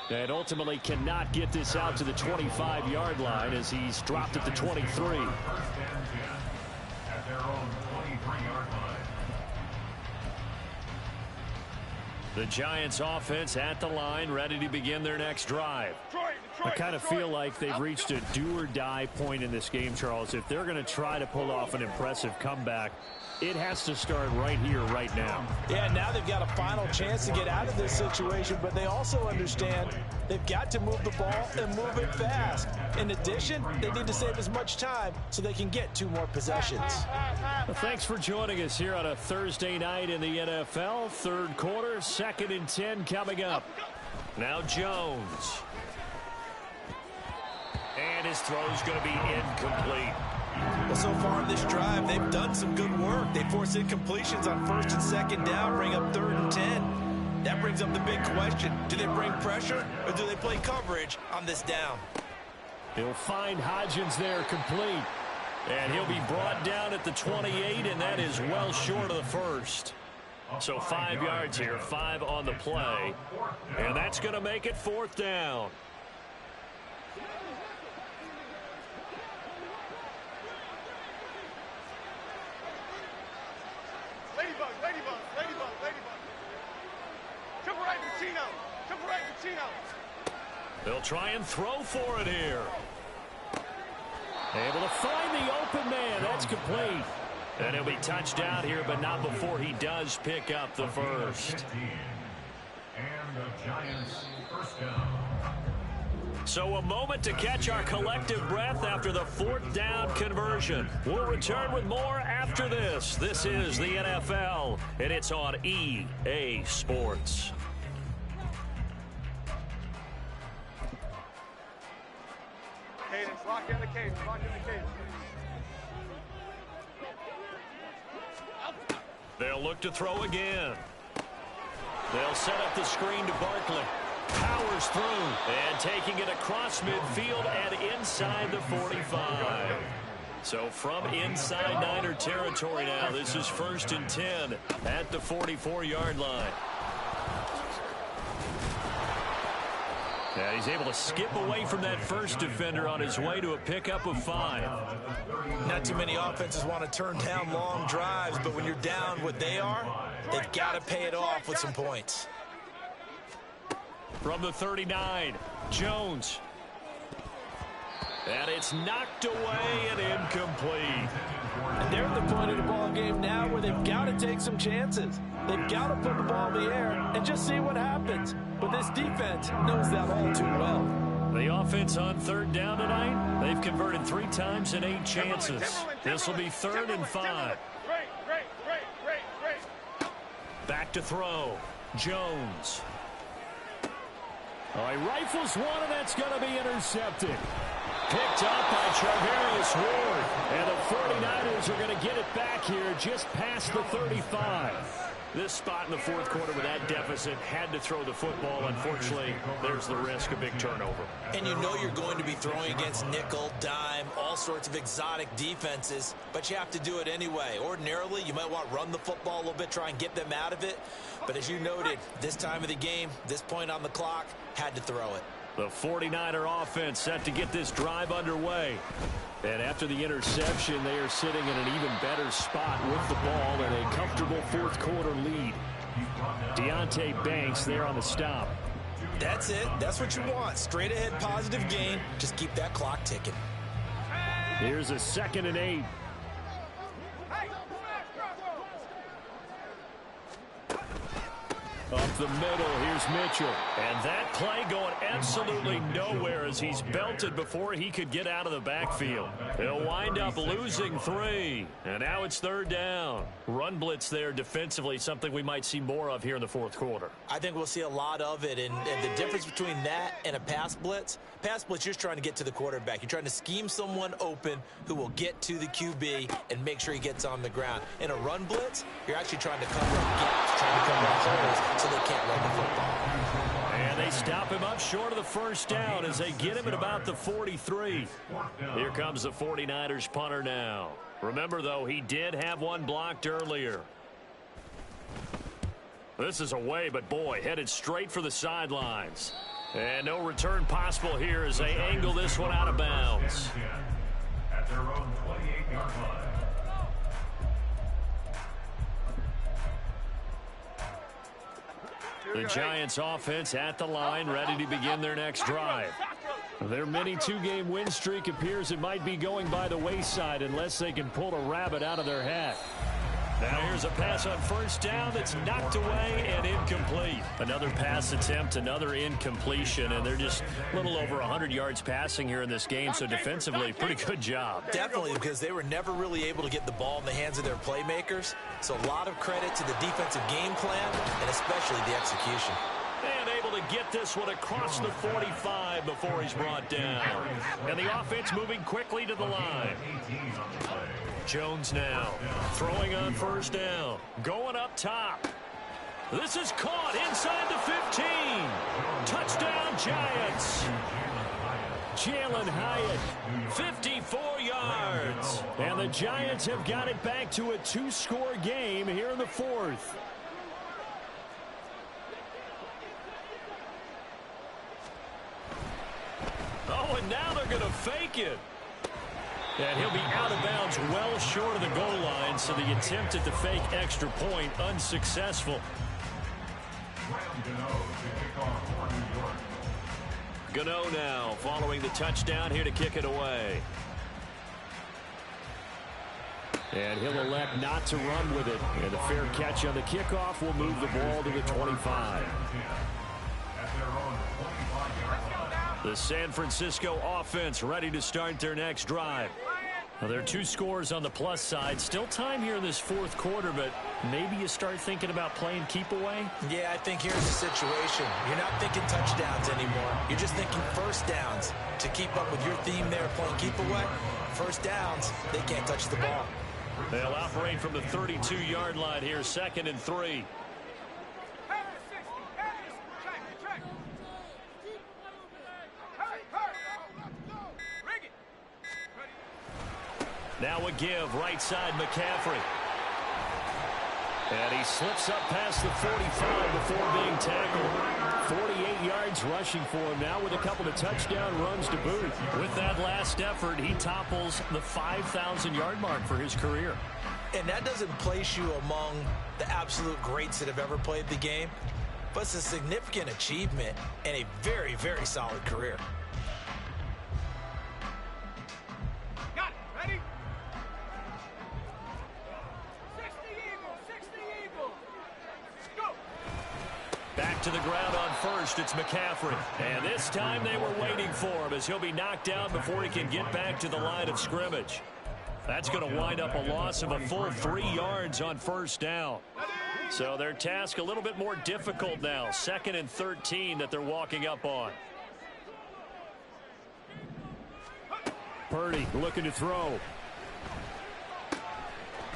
And ultimately cannot get this out to the 25-yard line as he's dropped at the 23. At their own 23-yard line. The Giants offense at the line, ready to begin their next drive. I kind of feel like they've reached a do-or-die point in this game, Charles. If they're going to try to pull off an impressive comeback, it has to start right here, right now. Yeah, now they've got a final chance to get out of this situation, but they also understand they've got to move the ball and move it fast. In addition, they need to save as much time so they can get 2 more possessions. Well, thanks for joining us here on a Thursday night in the NFL. 3rd quarter, 2nd and 10 coming up. Now Jones. And his throw's going to be incomplete. Well, so far in this drive, they've done some good work. They force incompletions on 1st and 2nd down, bring up 3rd and 10. That brings up the big question. Do they bring pressure or do they play coverage on this down? He'll find Hodgins there complete. And he'll be brought down at the 28, and that is well short of the first. So 5 yards here, 5 on the play. And that's going to make it 4th down. Ladybug, ladybug, ladybug, ladybug. Triple right, Pacino. Triple right, Pacino. They'll try and throw for it here. Able to find the open man. That's complete. And he'll be touched out here, but not before he does pick up the first. And the Giants first down. So a moment to catch our collective breath after the 4th down conversion. We'll return with more after this. This is the NFL, and it's on EA Sports. Cadence, lock in the cadence, lock in the cadence. They'll look to throw again. They'll set up the screen to Barkley. Powers through and taking it across midfield and inside the 45. So from inside Niner territory now, this is 1st and 10 at the 44-yard line. And he's able to skip away from that first defender on his way to a pickup of 5. Not too many offenses want to turn down long drives, but when you're down what they are, they've got to pay it off with some points. From the 39, Jones. And it's knocked away and incomplete. And they're at the point of the ball game now where they've got to take some chances. They've got to put the ball in the air and just see what happens. But this defense knows that all too well. The offense on 3rd down tonight, they've converted 3 times in 8 chances. This will be 3rd and 5. Great. Back to throw. Jones. Oh, he rifles one, and that's going to be intercepted. Picked up by Charvarius Ward. And the 49ers are going to get it back here just past the 35. This spot in the 4th quarter with that deficit had to throw the football. Unfortunately, there's the risk of big turnover. And you know you're going to be throwing against nickel, dime, all sorts of exotic defenses, but you have to do it anyway. Ordinarily, you might want to run the football a little bit, try and get them out of it. But as you noted, this time of the game, this point on the clock, had to throw it. The 49er offense set to get this drive underway. And after the interception, they are sitting in an even better spot with the ball and a comfortable 4th quarter lead. Deonte Banks there on the stop. That's it. That's what you want. Straight ahead positive gain. Just keep that clock ticking. Here's a 2nd and 8. Up the middle, here's Mitchell. And that play going absolutely nowhere as he's belted before he could get out of the backfield. He'll wind up losing 3. And now it's 3rd down. Run blitz there defensively, something we might see more of here in the 4th quarter. I think we'll see a lot of it. And the difference between that and a pass blitz, you're just trying to get to the quarterback. You're trying to scheme someone open who will get to the QB and make sure he gets on the ground. In a run blitz, you're actually trying to cover up gaps, trying to cover up holes so they can't run the football. And they stop him up short of the 1st down as they get him at about the 43. Here comes the 49ers punter now. Remember, though, he did have one blocked earlier. This is away, but boy, headed straight for the sidelines. And no return possible here as they angle this one out of bounds. At their own 28-yard line. The Giants offense at the line, ready to begin their next drive. Their mini 2-game win streak appears it might be going by the wayside unless they can pull a rabbit out of their hat. Now here's a pass on 1st down that's knocked away and incomplete. Another pass attempt, another incompletion, and they're just a little over 100 yards passing here in this game, so defensively, pretty good job. Definitely, because they were never really able to get the ball in the hands of their playmakers. So a lot of credit to the defensive game plan and especially the execution. And able to get this one across the 45 before he's brought down. And the offense moving quickly to the line. Jones now throwing on 1st down. Going up top. This is caught inside the 15. Touchdown, Giants. Jalen Hyatt, 54 yards. And the Giants have got it back to a two-score game here in the fourth. Oh, and now they're going to fake it. And he'll be out of bounds well short of the goal line, so the attempt at the fake extra point unsuccessful. Gano now following the touchdown here to kick it away. And he'll elect not to run with it. And a fair catch on the kickoff will move the ball to the 25. The San Francisco offense ready to start their next drive. Well, there are two scores on the plus side. Still time here in this fourth quarter, but maybe you start thinking about playing keep away? Yeah, I think here's the situation. You're not thinking touchdowns anymore. You're just thinking first downs. To keep up with your theme there, playing keep away, first downs, they can't touch the ball. They'll operate from the 32-yard line here, 2nd and 3. Now a give, right side McCaffrey. And he slips up past the 45 before being tackled. 48 yards rushing for him now with a couple of touchdown runs to boot. With that last effort, he topples the 5,000-yard mark for his career. And that doesn't place you among the absolute greats that have ever played the game, but it's a significant achievement and a very, very solid career. Got it. Ready? 60 Eagles. 60 Eagles. Go. Back to the ground on first, it's McCaffrey. And this time they were waiting for him as he'll be knocked down before he can get back to the line of scrimmage. That's going to wind up a loss of a full 3 yards on first down. So their task a little bit more difficult now. 2nd and 13 that they're walking up on. Purdy looking to throw.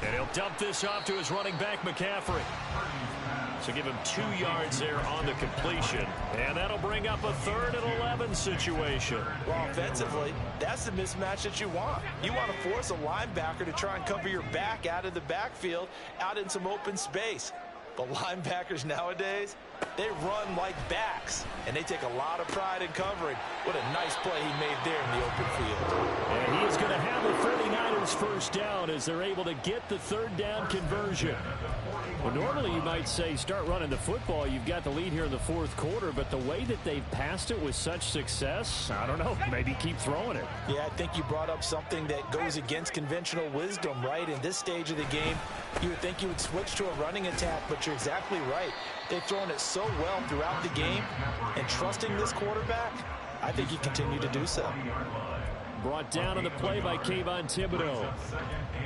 And he'll dump this off to his running back, McCaffrey. So give him 2 yards there on the completion. And that'll bring up a 3rd and 11 situation. Well, offensively, that's the mismatch that you want. You want to force a linebacker to try and cover your back out of the backfield, out in some open space. But linebackers nowadays, they run like backs, and they take a lot of pride in covering. What a nice play he made there in the open field. And he is going to have the 49ers first down as they're able to get the 3rd down conversion. Well, normally you might say start running the football. You've got the lead here in the fourth quarter, but the way that they've passed it with such success, I don't know, maybe keep throwing it. Yeah, I think you brought up something that goes against conventional wisdom, right? In this stage of the game, you would think you would switch to a running attack, but you're exactly right. They've thrown it so well throughout the game, and trusting this quarterback, I think you continue to do so. Brought down on the play by Kayvon Thibodeau.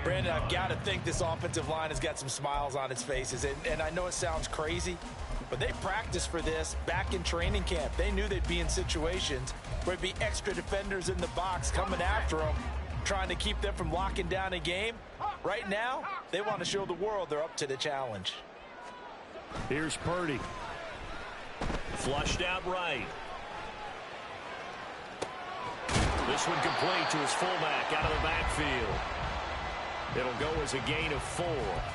Brandon, I've got to think this offensive line has got some smiles on its faces. And I know it sounds crazy, but they practiced for this back in training camp. They knew they'd be in situations where there'd be extra defenders in the box coming after them, trying to keep them from locking down a game. Right now, they want to show the world they're up to the challenge. Here's Purdy. Flushed out right. This one complete to his fullback out of the backfield. It'll go as a gain of 4,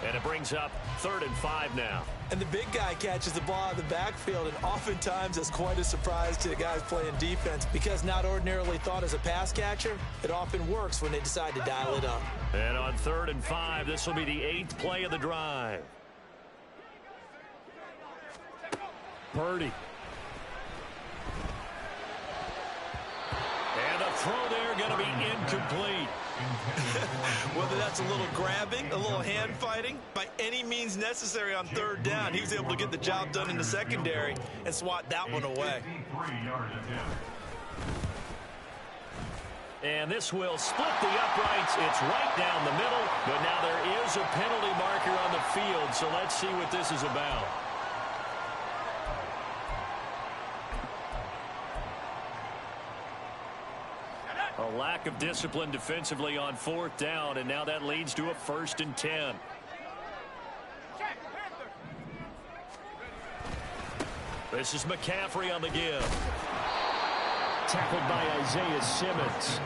and it brings up 3rd and 5 now. And the big guy catches the ball out of the backfield, and oftentimes that's quite a surprise to the guys playing defense because not ordinarily thought as a pass catcher, it often works when they decide to dial it up. And on 3rd and 5, this will be the 8th play of the drive. Purdy. And a throw there going to be incomplete. Whether that's a little grabbing, a little hand fighting, by any means necessary on 3rd down, he was able to get the job done in the secondary and swat that one away. And this will split the uprights. It's right down the middle, but now there is a penalty marker on the field, so let's see what this is about. A lack of discipline defensively on 4th down, and now that leads to a 1st and 10. This is McCaffrey on the give. Tackled by Isaiah Simmons.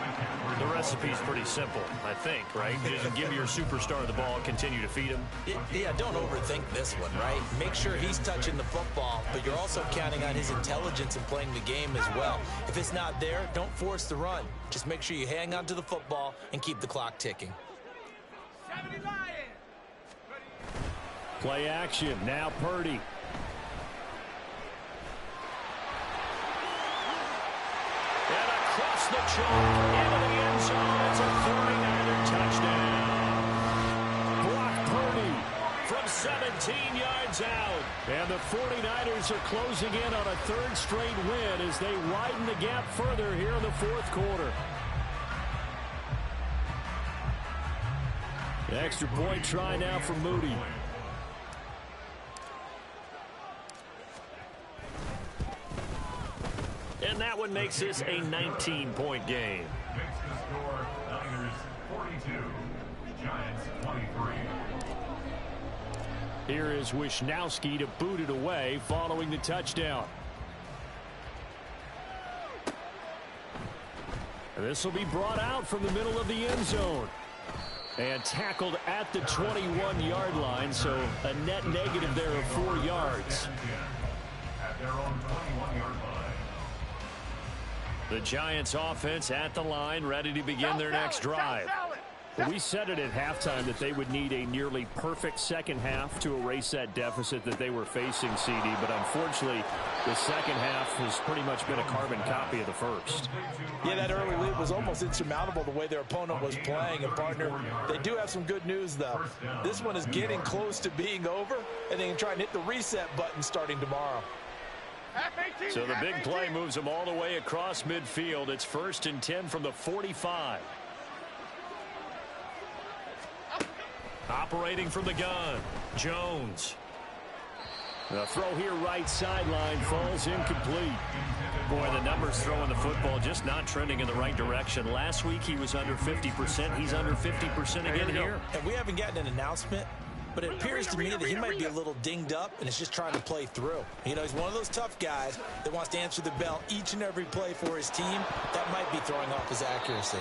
The recipe's pretty simple, I think, right? Just give your superstar the ball, continue to feed him. Yeah, don't overthink this one, right? Make sure he's touching the football, but you're also counting on his intelligence in playing the game as well. If it's not there, don't force the run. Just make sure you hang on to the football and keep the clock ticking. Play action. Now Purdy. And across the chalk into the end zone. It's a 39er touchdown. Brock Purdy From 17 yards out. And the 49ers are closing in on a third straight win as they widen the gap further here in the fourth quarter. The extra point try now for Moody. And that one makes this a 19-point game. Makes the score Niners 42, Giants 23. Here is Wisnowski to boot it away following the touchdown. This will be brought out from the middle of the end zone. And tackled at the 21-yard line, so a net negative there of 4 yards. At their own 21-yard line. The Giants offense at the line, ready to begin their next drive. We said it at halftime that they would need a nearly perfect second half to erase that deficit that they were facing, CD. But unfortunately, the second half has pretty much been a carbon copy of the first. Yeah, that early lead was almost insurmountable the way their opponent was playing. And, partner, they do have some good news, though. This one is getting close to being over, and they can try and hit the reset button starting tomorrow. So the big play moves them all the way across midfield. It's 1st and 10 from the 45. Operating from the gun, Jones. The throw here right sideline falls incomplete. Boy, the numbers throwing the football just not trending in the right direction. Last week he was under 50%. He's under 50% again here. And we haven't gotten an announcement, but it appears to me that he might be a little dinged up and is just trying to play through. You know, he's one of those tough guys that wants to answer the bell each and every play for his team. That might be throwing off his accuracy.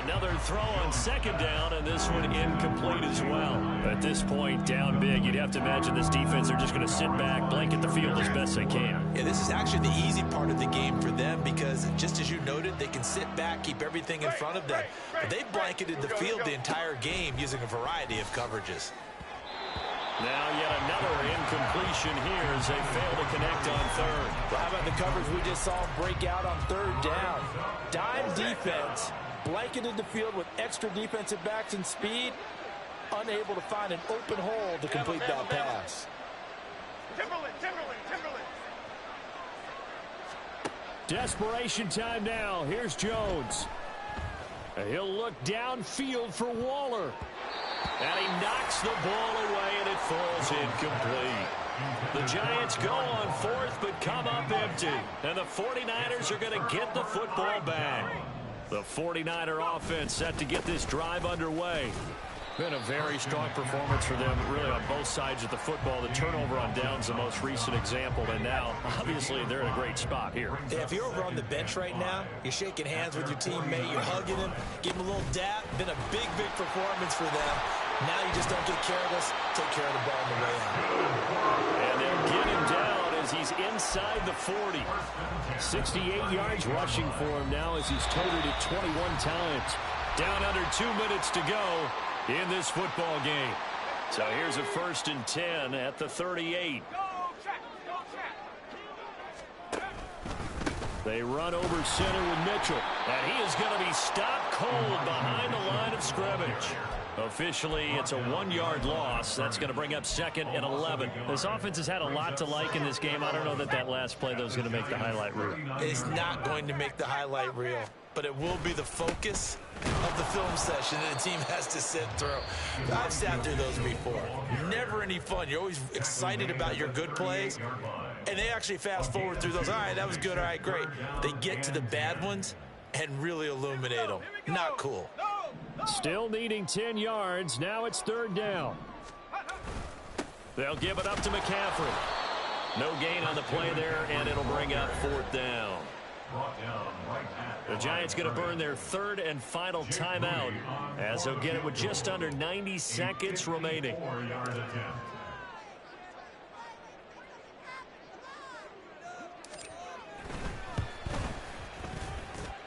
Another throw on second down, and this one incomplete as well. At this point, down big, you'd have to imagine this defense, they're just going to sit back, blanket the field as best they can. Yeah, this is actually the easy part of the game for them because, just as you noted, they can sit back, keep everything in front of them. But they blanketed the field the entire game using a variety of coverages. Now yet another incompletion here as they fail to connect on third. Well, how about the coverage we just saw him break out on third down? Dime defense, blanketed the field with extra defensive backs and speed, unable to find an open hole to complete that pass. Timberland. Desperation time now. Here's Jones. He'll look downfield for Waller. And he knocks the ball away, and it falls incomplete. The Giants go on 4th, but come up empty. And the 49ers are going to get the football back. The 49er offense set to get this drive underway. Been a very strong performance for them, really on both sides of the football. The turnover on downs the most recent example, and now, obviously, they're in a great spot here. Yeah, if you're over on the bench right now, you're shaking hands with your teammate, you're hugging him, giving him a little dap. Been a big performance for them. Now you just don't get careless, take care of the ball on the way out. And they'll get him down as he's inside the 40. 68 yards rushing for him now as he's totaled it 21 times. Down under 2 minutes to go in this football game. So here's a 1st and 10 at the 38. They run over center with Mitchell. And he is going to be stopped cold behind the line of scrimmage. Officially, it's a 1-yard loss. That's going to bring up 2nd and 11. This offense has had a lot to like in this game. I don't know that last play, though, is going to make the highlight reel. It's not going to make the highlight reel, but it will be the focus of the film session that the team has to sit through. I've sat through those before. Never any fun. You're always excited about your good plays, and they actually fast forward through those. All right, that was good. All right, great. They get to the bad ones and really illuminate them. Not cool. Still needing 10 yards. Now it's 3rd down. They'll give it up to McCaffrey. No gain on the play there, and it'll bring up 4th down. The Giants going to burn their 3rd and final timeout as they'll get it with just under 90 seconds remaining.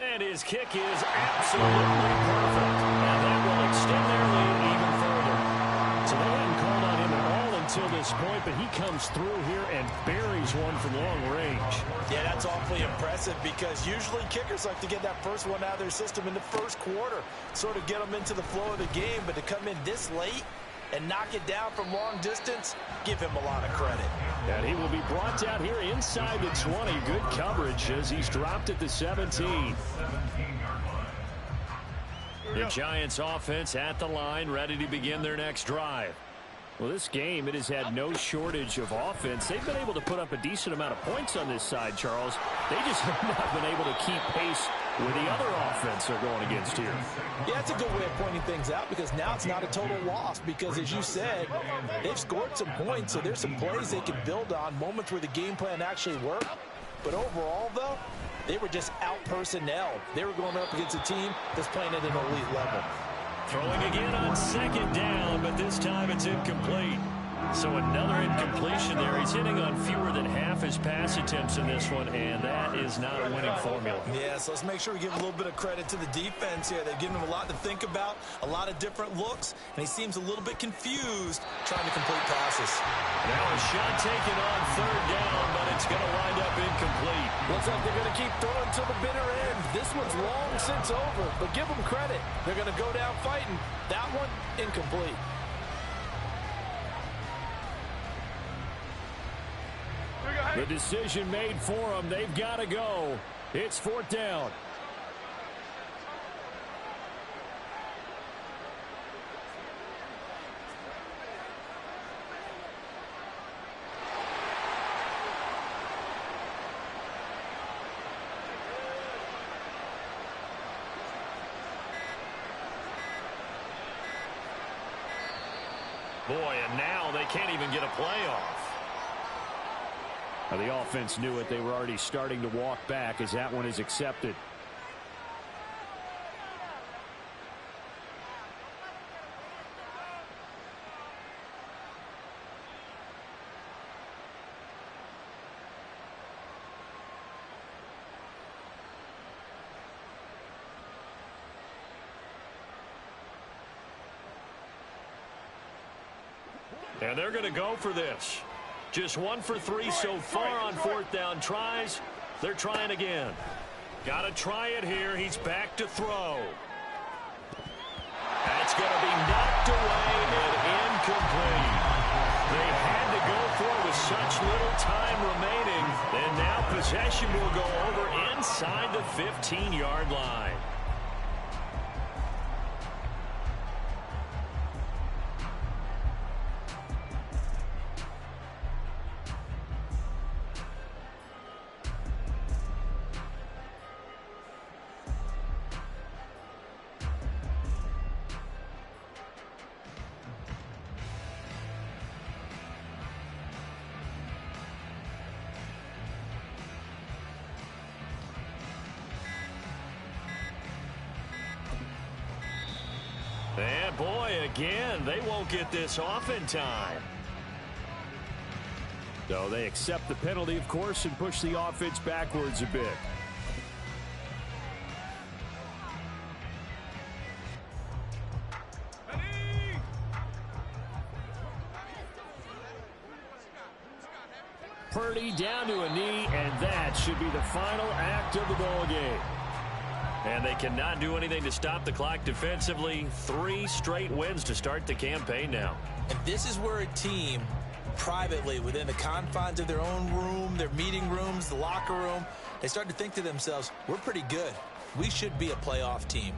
And his kick is absolutely perfect. And that will extend their lead even further. So they hadn't called on him at all until this point, but he comes through here and buries one from long range. Yeah, that's awfully impressive because usually kickers like to get that first one out of their system in the first quarter, sort of get them into the flow of the game, but to come in this late and knock it down from long distance, give him a lot of credit. And he will be brought down here inside the 20. Good coverage as he's dropped at the 17. The Giants offense at the line, ready to begin their next drive. Well, this game, it has had no shortage of offense. They've been able to put up a decent amount of points on this side, Charles. They just have not been able to keep pace with the other offense they're going against here. Yeah, that's a good way of pointing things out because now it's not a total loss because, as you said, they've scored some points, so there's some plays they can build on, moments where the game plan actually worked. But overall, though, they were just out-personnel. They were going up against a team that's playing at an elite level. Throwing again on 2nd down, but this time it's incomplete. So another incompletion there. He's hitting on fewer than half his pass attempts in this one, and that is not a winning formula. Yeah, so let's make sure we give a little bit of credit to the defense here. They've given him a lot to think about, a lot of different looks, and he seems a little bit confused trying to complete passes. Now a shot taken on 3rd down, but it's going to wind up incomplete. Looks like they're going to keep throwing to the bitter end. This one's long since over, but give them credit. They're going to go down fighting. That one, incomplete. The decision made for them. They've got to go. It's 4th down. Boy, and now they can't even get a play off. Now, the offense knew it. They were already starting to walk back as that one is accepted. And they're going to go for this. Just 1 for 3 so far on 4th down tries. They're trying again. Got to try it here. He's back to throw. That's going to be knocked away and incomplete. They had to go for it with such little time remaining. And now possession will go over inside the 15-yard line. And boy, again, they won't get this off in time. So they accept the penalty, of course, and push the offense backwards a bit. Purdy down to a knee, and that should be the final act of the ball game. And they cannot do anything to stop the clock defensively. 3 straight wins to start the campaign now. And this is where a team, privately, within the confines of their own room, their meeting rooms, the locker room, they start to think to themselves, we're pretty good. We should be a playoff team.